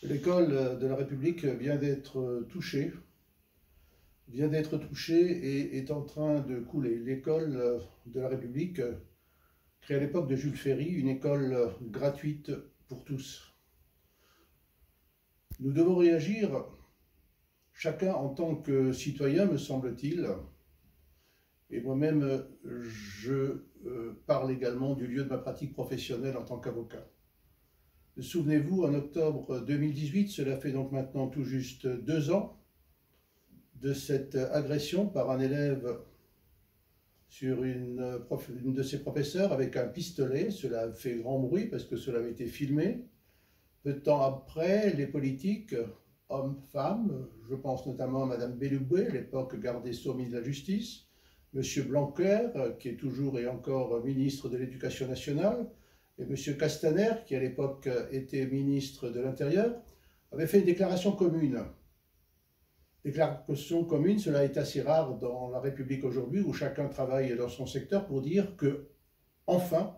L'école de la République vient d'être touchée et est en train de couler. L'école de la République, créée à l'époque de Jules Ferry, une école gratuite pour tous. Nous devons réagir, chacun en tant que citoyen, me semble-t-il, et moi-même, je parle également du lieu de ma pratique professionnelle en tant qu'avocat. Souvenez-vous, en octobre 2018, cela fait donc maintenant tout juste 2 ans, de cette agression par un élève sur une de ses professeurs avec un pistolet. Cela a fait grand bruit parce que cela avait été filmé. Peu de temps après, les politiques, hommes, femmes, je pense notamment à Mme Belloubet, à l'époque garde des Sceaux, ministre de la Justice, M. Blanquer, qui est toujours et encore ministre de l'Éducation nationale, et M. Castaner, qui à l'époque était ministre de l'Intérieur, avaient fait une déclaration commune. Déclaration commune, cela est assez rare dans la République aujourd'hui, où chacun travaille dans son secteur pour dire que, enfin,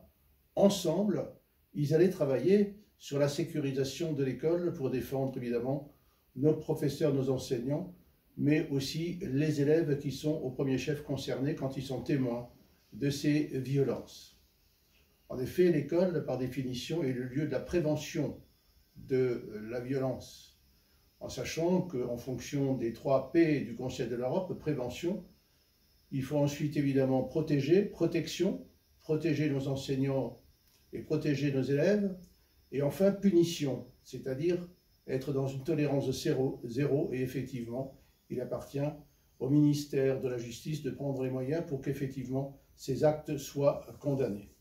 ensemble, ils allaient travailler sur la sécurisation de l'école pour défendre évidemment nos professeurs, nos enseignants, mais aussi les élèves qui sont au premier chef concernés quand ils sont témoins de ces violences. En effet, l'école, par définition, est le lieu de la prévention de la violence, en sachant qu'en fonction des 3 P du Conseil de l'Europe, prévention, il faut ensuite évidemment protection, protéger nos enseignants et protéger nos élèves, et enfin punition, c'est-à-dire être dans une tolérance zéro, et effectivement, il appartient au ministère de la Justice de prendre les moyens pour qu'effectivement ces actes soient condamnés.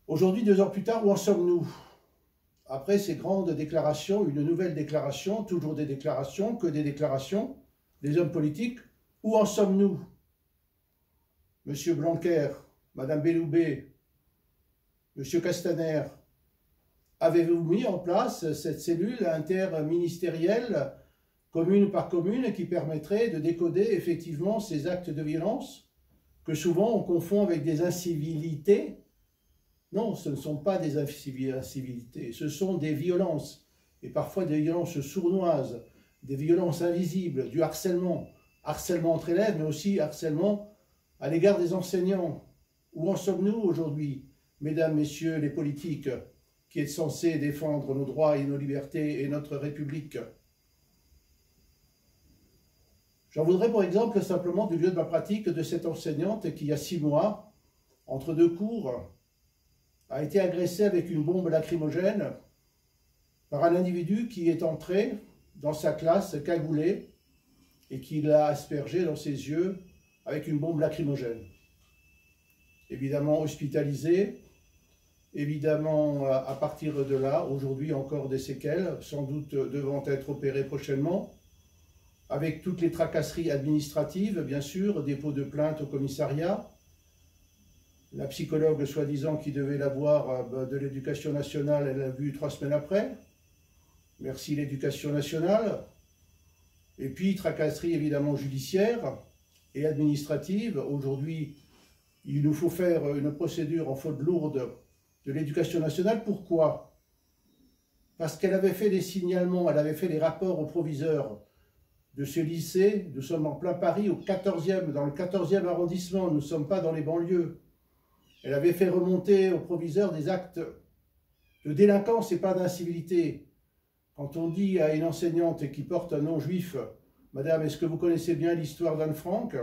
Aujourd'hui, 2 ans plus tard, où en sommes-nous? Après ces grandes déclarations, une nouvelle déclaration, toujours des déclarations, que des déclarations, des hommes politiques, où en sommes-nous? Monsieur Blanquer, Madame Belloubet, Monsieur Castaner, avez-vous mis en place cette cellule interministérielle, commune par commune, qui permettrait de décoder effectivement ces actes de violence que souvent on confond avec des incivilités? Non, ce ne sont pas des incivilités, ce sont des violences, et parfois des violences sournoises, des violences invisibles, du harcèlement, harcèlement entre élèves, mais aussi harcèlement à l'égard des enseignants. Où en sommes-nous aujourd'hui, mesdames, messieurs les politiques, qui êtes censés défendre nos droits et nos libertés et notre République? J'en voudrais pour exemple simplement du lieu de ma pratique de cette enseignante qui, il y a 6 mois, entre 2 cours, a été agressée avec une bombe lacrymogène par un individu qui est entré dans sa classe cagoulé et qui l'a aspergé dans ses yeux avec une bombe lacrymogène. Évidemment hospitalisée, évidemment à partir de là, aujourd'hui encore des séquelles, sans doute devant être opérées prochainement, avec toutes les tracasseries administratives, bien sûr, dépôt de plainte au commissariat, la psychologue soi-disant qui devait la voir de l'Éducation nationale, elle l'a vue 3 semaines après. Merci l'Éducation nationale. Et puis tracasserie évidemment judiciaire et administrative. Aujourd'hui, il nous faut faire une procédure en faute lourde de l'Éducation nationale. Pourquoi? Parce qu'elle avait fait des signalements, elle avait fait des rapports aux proviseurs de ce lycée. Nous sommes en plein Paris, dans le 14e arrondissement, nous ne sommes pas dans les banlieues. Elle avait fait remonter au proviseur des actes de délinquance et pas d'incivilité. Quand on dit à une enseignante qui porte un nom juif, « Madame, est-ce que vous connaissez bien l'histoire d'Anne Frank ?»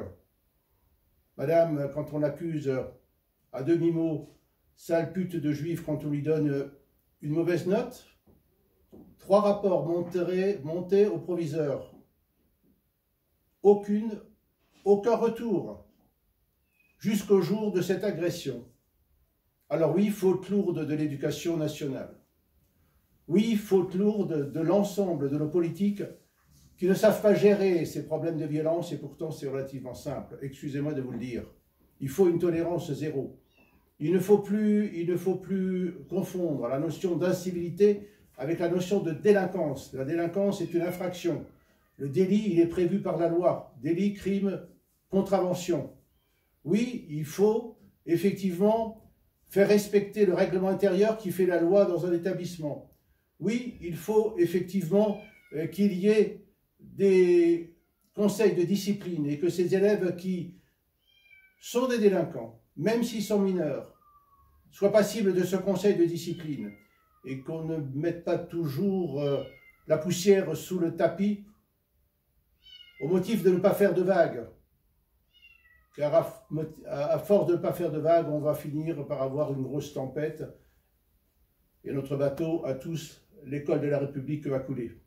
Madame, quand on l'accuse à demi-mot, sale pute de juif, quand on lui donne une mauvaise note, 3 rapports montés au proviseur. Aucun retour jusqu'au jour de cette agression. Alors oui, faute lourde de l'Éducation nationale. Oui, faute lourde de l'ensemble de nos politiques qui ne savent pas gérer ces problèmes de violence, et pourtant c'est relativement simple. Excusez-moi de vous le dire. Il faut une tolérance zéro. Il ne faut plus confondre la notion d'incivilité avec la notion de délinquance. La délinquance est une infraction. Le délit, il est prévu par la loi. Délit, crime, contravention. Oui, il faut effectivement faire respecter le règlement intérieur qui fait la loi dans un établissement. Oui, il faut effectivement qu'il y ait des conseils de discipline et que ces élèves qui sont des délinquants, même s'ils sont mineurs, soient passibles de ce conseil de discipline et qu'on ne mette pas toujours la poussière sous le tapis au motif de ne pas faire de vagues. Car à force de ne pas faire de vagues, on va finir par avoir une grosse tempête et notre bateau à tous, l'école de la République, va couler.